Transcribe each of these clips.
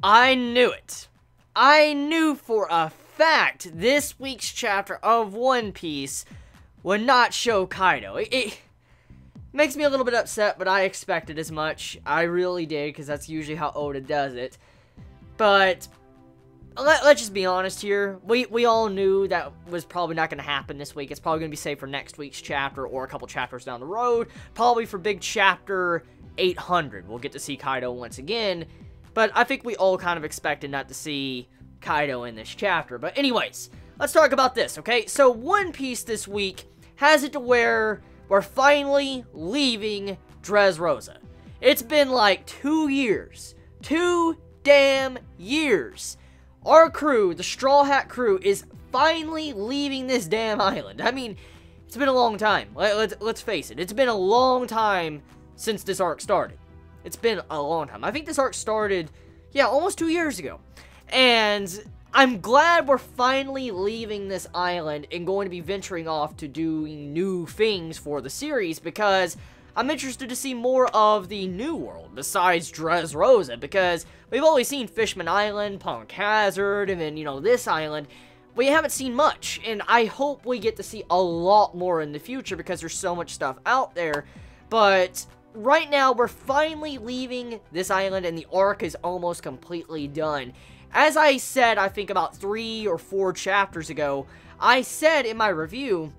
I knew it. I knew for a fact this week's chapter of One Piece would not show Kaido. It makes me a little bit upset, but I expected as much. I really did, because that's usually how Oda does it. But let's just be honest here. We all knew that was probably not going to happen this week. It's probably going to be saved for next week's chapter or a couple chapters down the road. Probably for big chapter 800. We'll get to see Kaido once again. But I think we all kind of expected not to see Kaido in this chapter. But anyways, let's talk about this, okay? So One Piece this week has it to where we're finally leaving Dressrosa. It's been like 2 years. 2 damn years. Our crew, the Straw Hat crew, is finally leaving this damn island. I mean, it's been a long time. Let's face it. It's been a long time since this arc started. It's been a long time. I think this arc started, yeah, almost 2 years ago. And I'm glad we're finally leaving this island and going to be venturing off to doing new things for the series, because I'm interested to see more of the new world besides Dressrosa, because we've always seen Fishman Island, Punk Hazard, and then, you know, this island. We haven't seen much, and I hope we get to see a lot more in the future because there's so much stuff out there. But right now, we're finally leaving this island, and the arc is almost completely done. As I said, I think about 3 or 4 chapters ago, I said in my review,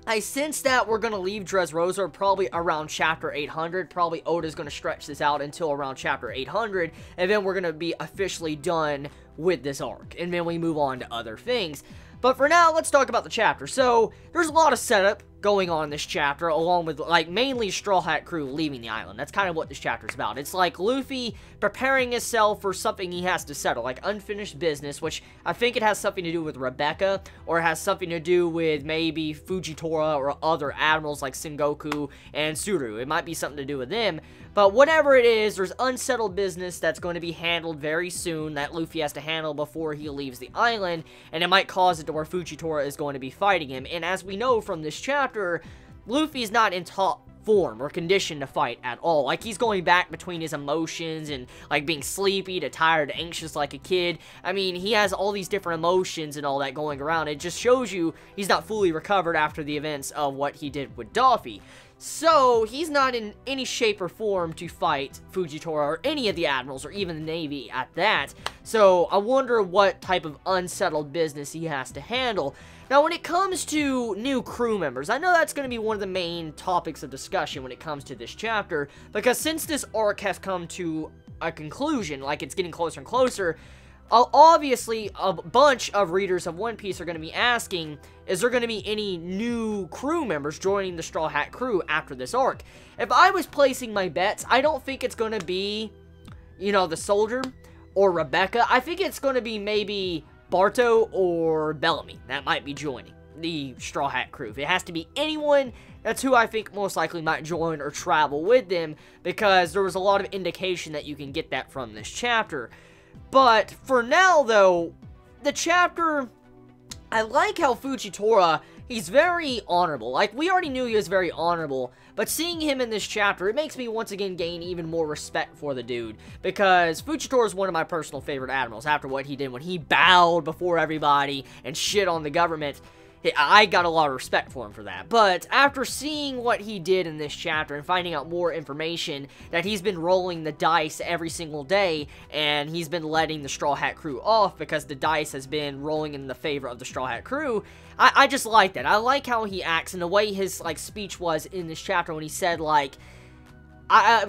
I sense that we're going to leave Dressrosa probably around chapter 800. Probably Oda's going to stretch this out until around chapter 800, and then we're going to be officially done with this arc, and then we move on to other things. But for now, let's talk about the chapter. So, there's a lot of setup going on in this chapter, along with, like, mainly Straw Hat crew leaving the island. That's kind of what this chapter is about. It's like Luffy preparing himself for something he has to settle, like unfinished business, which I think it has something to do with Rebecca, or it has something to do with maybe Fujitora or other admirals like Sengoku and Suru. It might be something to do with them. But whatever it is, there's unsettled business that's going to be handled very soon that Luffy has to handle before he leaves the island, and it might cause it to where Fujitora is going to be fighting him. And as we know from this chapter, Luffy's not in top form or condition to fight at all. Like, he's going back between his emotions and, like, being sleepy to tired, anxious like a kid. I mean, he has all these different emotions and all that going around. It just shows you he's not fully recovered after the events of what he did with Doffy. So, he's not in any shape or form to fight Fujitora or any of the admirals or even the Navy at that. So, I wonder what type of unsettled business he has to handle. Now, when it comes to new crew members, I know that's going to be one of the main topics of discussion when it comes to this chapter, because since this arc has come to a conclusion, like it's getting closer and closer, obviously a bunch of readers of One Piece are going to be asking, is there going to be any new crew members joining the Straw Hat crew after this arc? If I was placing my bets, I don't think it's going to be, you know, the soldier or Rebecca. I think it's going to be maybe Barto or Bellamy that might be joining the Straw Hat crew. If it has to be anyone, that's who I think most likely might join or travel with them, because there was a lot of indication that you can get that from this chapter. But for now, though, the chapter, I like how Fujitora, he's very honorable. Like, we already knew he was very honorable, but seeing him in this chapter, it makes me once again gain even more respect for the dude, because Fujitora is one of my personal favorite admirals after what he did when he bowed before everybody and shit on the government. I got a lot of respect for him for that. But after seeing what he did in this chapter and finding out more information, that he's been rolling the dice every single day, and he's been letting the Straw Hat crew off because the dice has been rolling in the favor of the Straw Hat crew, I just like that. I like how he acts and the way his, like, speech was in this chapter when he said, like,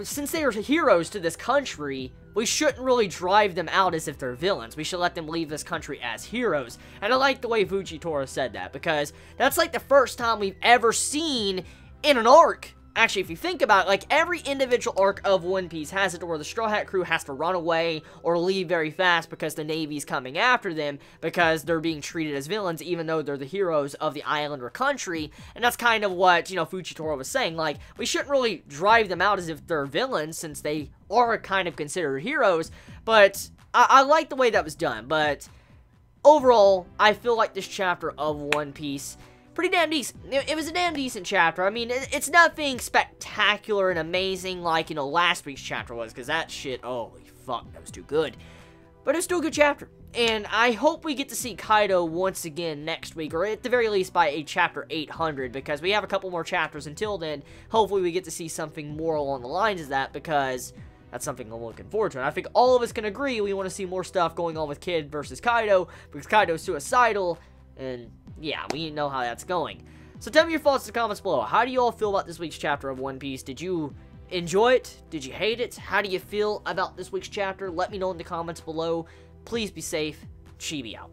since they are heroes to this country, we shouldn't really drive them out as if they're villains. We should let them leave this country as heroes. And I like the way Fujitora said that, because that's like the first time we've ever seen in an arc. Actually, if you think about it, like, every individual arc of One Piece has it to where the Straw Hat crew has to run away or leave very fast because the Navy's coming after them because they're being treated as villains even though they're the heroes of the island or country. And that's kind of what, you know, Fujitora was saying. Like, we shouldn't really drive them out as if they're villains since they are kind of considered heroes. But I like the way that was done. But overall, I feel like this chapter of One Piece, pretty damn decent. It was a damn decent chapter. I mean, it's nothing spectacular and amazing like, you know, last week's chapter was, because that shit, holy fuck, that was too good. But it's still a good chapter. And I hope we get to see Kaido once again next week, or at the very least by a chapter 800, because we have a couple more chapters until then. Hopefully we get to see something more along the lines of that, because that's something I'm looking forward to. And I think all of us can agree we want to see more stuff going on with Kid versus Kaido, because Kaido's suicidal, and yeah, we know how that's going. So tell me your thoughts in the comments below. How do you all feel about this week's chapter of One Piece? Did you enjoy it? Did you hate it? How do you feel about this week's chapter? Let me know in the comments below. Please be safe. Chibi out.